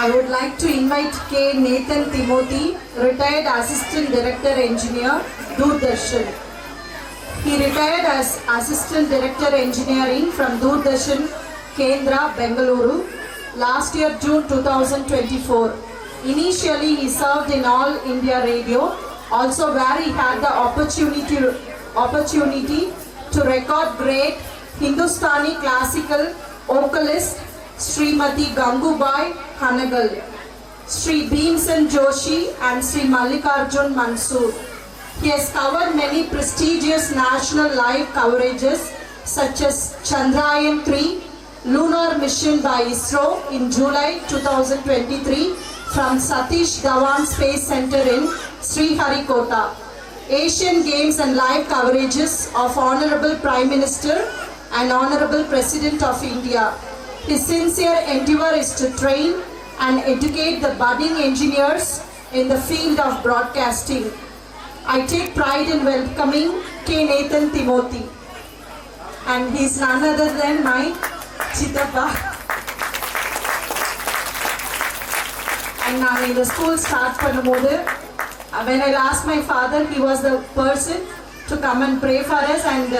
I would like to invite K. Nathan Timothy, retired Assistant Director Engineer, Doordarshan. He retired as Assistant Director Engineering from Doordarshan, Kendra, Bengaluru, last year June 2024. Initially, he served in All India Radio, also where he had the opportunity to record great Hindustani classical vocalist Srimati Gangubai Hanagal, Sri Bhimsen Joshi and Sri Mallikarjun Mansoor. He has covered many prestigious national live coverages such as Chandrayaan 3, Lunar Mission by ISRO in July 2023 from Satish Dhawan Space Center in Sriharikota, Asian Games and live coverages of Honorable Prime Minister and Honorable President of India. His sincere endeavor is to train and educate the budding engineers in the field of broadcasting. I take pride in welcoming K. Nathan Timothy, and he is none other than my Chitappa. And now in the school start பண்ணும்போது, when I asked my father, he was the person to come and pray for us, and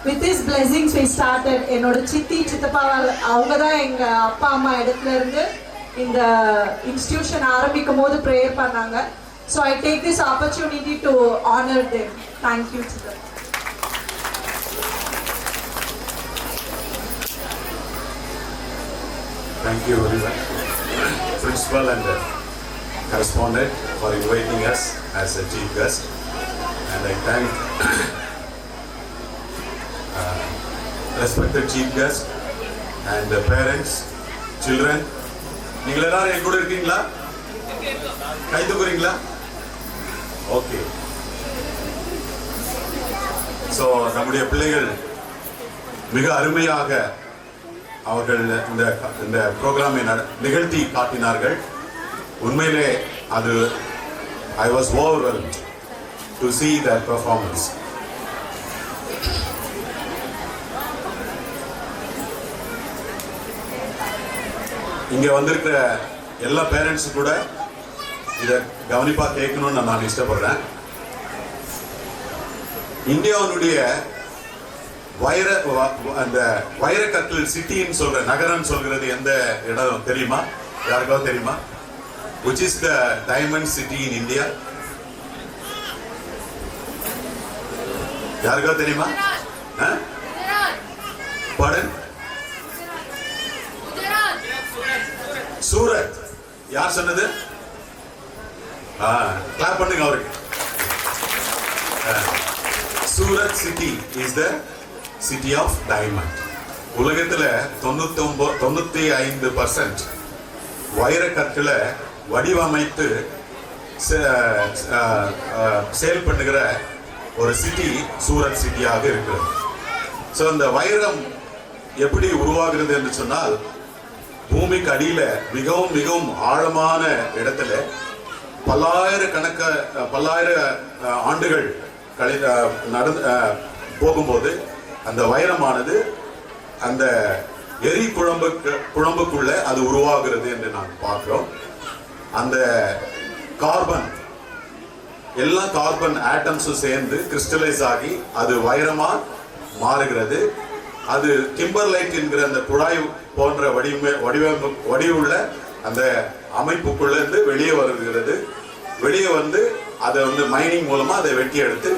with his blessings we started. என்னோட சித்தி சித்தப்பாவால் அவங்க தான் எங்கள் அப்பா அம்மா இடத்துல இருந்து இந்த இன்ஸ்டிடியூஷன் ஆரம்பிக்கும் போது ப்ரேயர் பண்ணாங்க. So I take this opportunity to honor them. Thank you, Chitappa. Thank you very much, Principal and Correspondent, for inviting us as a chief guest. And I thank respected chief guest and the parents, children. நீங்கள் எல்லாரும் என் கூட இருக்கீங்களா? கை தூக்குறீங்களா? Okay. So நம்முடைய பிள்ளைகள் மிக அருமையாக அவர்கள் இந்த ப்ரோக்ராமை நிகழ்த்தி காட்டினார்கள். உண்மையிலே அது I was overwhelmed to see their performance. இங்கே வந்திருக்கிற எல்லா பேரண்ட்ஸும் கூட இதை கவனிப்பாக கேட்கணும்னு நான் இஷ்டப்படுறேன். இந்தியாவுடைய அந்த வைரக்கற்கள் சிட்டின்னு சொல்ற நகரம் சொல்கிறது எந்த இடம் தெரியுமா? யாருக்காவது தெரியுமா? Which is the diamond city in India? யாருக்காவது தெரியுமா? Pardon? சூரத். யார் சொன்னது? கிளாப் பண்ணுங்க அவருக்கு. Surat city is the city of diamond. உலகத்தில் 95% வைரக்கற்களை வடிவமைத்து சேல் பண்ணுகிற ஒரு சிட்டி சூரத் சிட்டியாக இருக்கிறது. ஸோ அந்த வைரம் எப்படி உருவாகிறது என்று சொன்னால், பூமிக்கு அடியில் மிகவும் மிகவும் ஆழமான இடத்துல பல்லாயிரம் ஆண்டுகள் நடந்து போகும்போது அந்த வைரமானது அந்த எரி குழம்புக்குள்ள அது உருவாகிறது என்று நாம் பார்க்கிறோம். அந்த கார்பன் எல்லா கார்பன் ஆட்டம்ஸும் சேர்ந்து கிறிஸ்டலைஸ் ஆகி அது வைரமா மாறுகிறது. அது கிம்பர்லைட் என்கிற அந்த குழாய் போன்ற வடிவுள்ள அந்த அமைப்புக்குள்ள இருந்து வெளியே வருகிறது. வெளியே வந்து அதை மைனிங் மூலமா அதை வெட்டி எடுத்து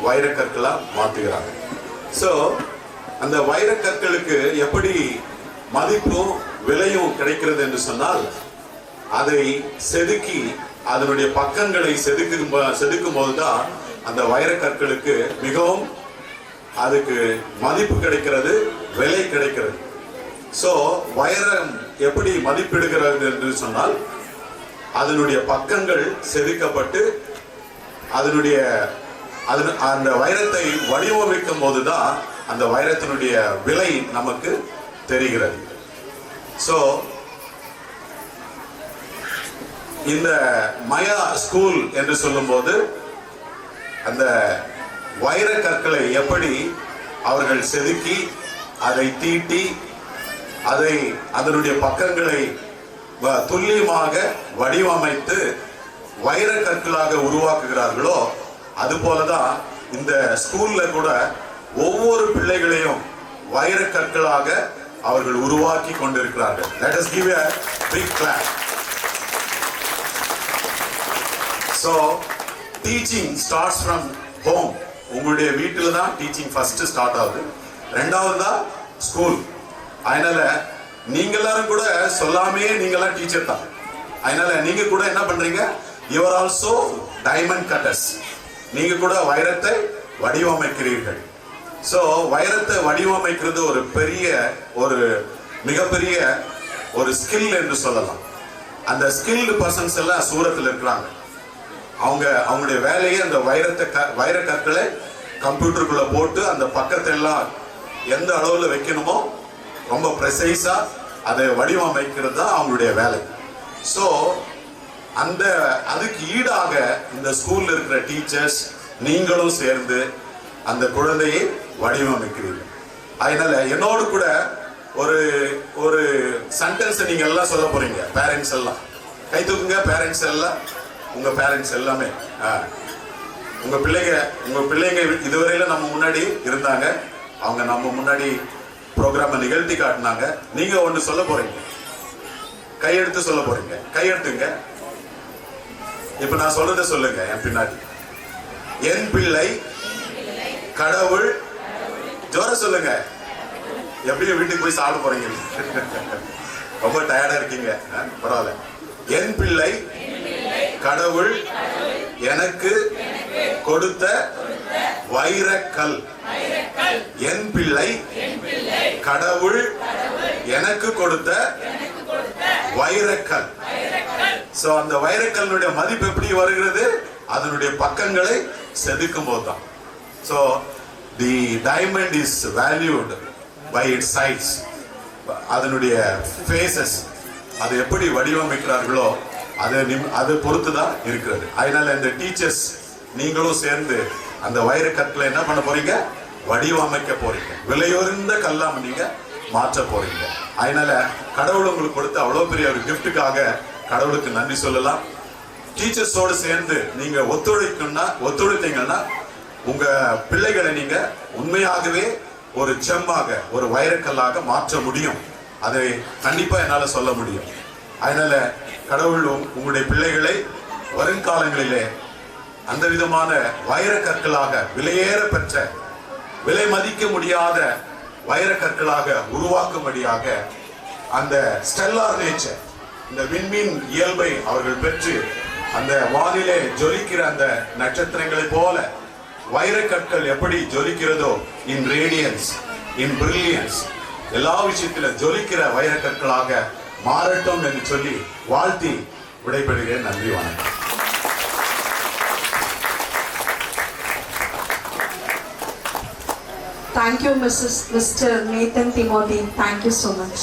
வைரக்கற்களா மாற்றுகிறாங்க. ஸோ அந்த வைரக்கற்களுக்கு எப்படி மதிப்பும் விலையும் கிடைக்கிறது என்று சொன்னால், அதை செதுக்கி அதனுடைய பக்கங்களை செதுக்கும் போதுதான் அந்த வைரக்கற்களுக்கு மிகவும் அதுக்கு மதிப்பு கிடைக்கிறது, விலை கிடைக்கிறது. ஸோ வைரம் எப்படி மதிப்பிடுகிறது என்று சொன்னால், அதனுடைய பக்கங்கள் செதுக்கப்பட்டு அந்த வைரத்தை வடிவமைக்கும் போதுதான் அந்த வைரத்தினுடைய விலை நமக்கு தெரிகிறது. ஸோ இந்த மயா ஸ்கூல் என்று சொல்லும்போது அந்த வைர கற்களை எப்படி அவர்கள் செதுக்கி அதை தீட்டி அதனுடைய பக்கங்களை துல்லியமாக வடிவமைத்து வைர கற்களாக உருவாக்குகிறார்களோ அது போலதான் இந்த ஸ்கூல்ல கூட ஒவ்வொரு பிள்ளைகளையும் வைர கற்களாக அவர்கள் உருவாக்கி கொண்டிருக்கிறார்கள். Let us give a big clap. So teaching starts from home. உங்களுடைய வீட்டில தான் டீச்சிங் ஃபர்ஸ்ட் ஸ்டார்ட் ஆகுது. ரெண்டாவது தான் ஸ்கூல். அதனால நீங்க எல்லாரும் கூட சொல்லாமே நீங்களாம் டீச்சர் தான். அதனால நீங்க கூட என்ன பண்றீங்க? You are also diamond cutters. நீங்க கூட வைரத்தை வடிவமைக்கிறீர்கள். சோ வைரத்தை வடிவமைக்கிறது ஒரு மிகப்பெரிய ஒரு ஸ்கில் என்று சொல்லலாம். அந்த ஸ்கில்டு பர்சன்ஸ் எல்லாம் சூரத்தில் இருக்கிறாங்க. அவங்களுடைய வேலையை அந்த வைர கற்களை கம்ப்யூட்டருக்குள்ள போட்டு அந்த பக்கத்தை எல்லாம் எந்த அளவுல வைக்கணுமோ ரொம்ப ப்ரெசைஸா அதை வடிவமைக்கிறது தான் அவங்களுடைய வேலை. ஸோ அதுக்கு ஈடாக இந்த ஸ்கூல்ல இருக்கிற டீச்சர்ஸ் நீங்களும் சேர்ந்து அந்த குழந்தையை வடிவமைக்கிறீர்கள். அதனால என்னோடு கூட ஒரு சென்டென்ஸ் நீங்க எல்லாம் சொல்ல போறீங்க. பேரண்ட்ஸ் எல்லாம் கை தூக்குங்க. பேரண்ட்ஸ் எல்லாம் உங்க பேரண்ட்ஸ் எல்லாமே உங்க பிள்ளைங்க இதுவரையில நம்ம முன்னாடி இருந்தாங்க. அவங்க நம்ம முன்னாடி ப்ரோக்ராம நிகழ்த்தி காட்டினாங்க. நீங்க ஒண்ணு சொல்ல போறீங்க. கையெடுத்து சொல்ல போறீங்க. கையெடுத்துங்க. இப்ப நான் சொல்றத சொல்லுங்க என் பின்னாடி. என் பிள்ளை கடவுள். ஜோர சொல்லுங்க. எப்படி வீட்டுக்கு போய் சாப்பிட போறீங்க? ரொம்ப டயர்டா இருக்கீங்க. பரவாயில்ல. என் பிள்ளை கடவுள் எனக்கு கொடுத்த வைரக்கல். என் பிள்ளை கடவுள் எனக்கு கொடுத்த வைரக்கல். சோ அந்த வைரக்கல்லுடைய மதிப்பு எப்படி வருகிறது? அதனுடைய பக்கங்களை செதுக்கும் போதுதான். So the diamond is valued by its sides. அதனுடைய faces, அது எப்படி வடிவமைக்கிறார்களோ அது பொறுத்து தான் இருக்கிறது. அதனால இந்த டீச்சர்ஸ் நீங்களும் சேர்ந்து அந்த வைர கற்களை என்ன பண்ண போறீங்க? வடிவமைக்க போறீங்க. விலையுயர்ந்த கல்லாம் நீங்க மாற்ற போறீங்க. அதனால கடவுள் உங்களுக்கு கொடுத்த அவ்வளவு பெரிய ஒரு கிஃப்ட்டுக்காக கடவுளுக்கு நன்றி சொல்லலாம். டீச்சர்ஸோடு சேர்ந்து நீங்க ஒத்துழைத்தீங்கன்னா உங்க பிள்ளைகளை நீங்க உண்மையாகவே ஒரு செம்மாக ஒரு வைரக்கல்லாக மாற்ற முடியும். அதை கண்டிப்பா என்னால சொல்ல முடியும். அதனால கடவுள் உங்களுடைய பிள்ளைகளை வருங்காலங்களிலே அந்த விதமான வைர கற்களாக விலையேற பெற்ற விலை மதிக்க முடியாத வைர கற்களாக உருவாக்கும்படியாக அந்த ஸ்டெல்லார் நேச்சர், இந்த விண்மீன் இயல்பை அவர்கள் பெற்று அந்த வானிலே ஜொலிக்கிற அந்த நட்சத்திரங்களை போல வைரக்கற்கள் எப்படி ஜொலிக்கிறதோ இன் ரேடியன்ஸ், இன் பிரில்லியன்ஸ், எல்லா விஷயத்தில ஜொலிக்கிற வைரக்கற்களாக மாறட்டும் என்று சொல்லி வாழ்த்தி விடைபெறுகிறேன். நன்றி, வணக்கம். Thank you, Mr. Nathan Timothy. Thank you so much.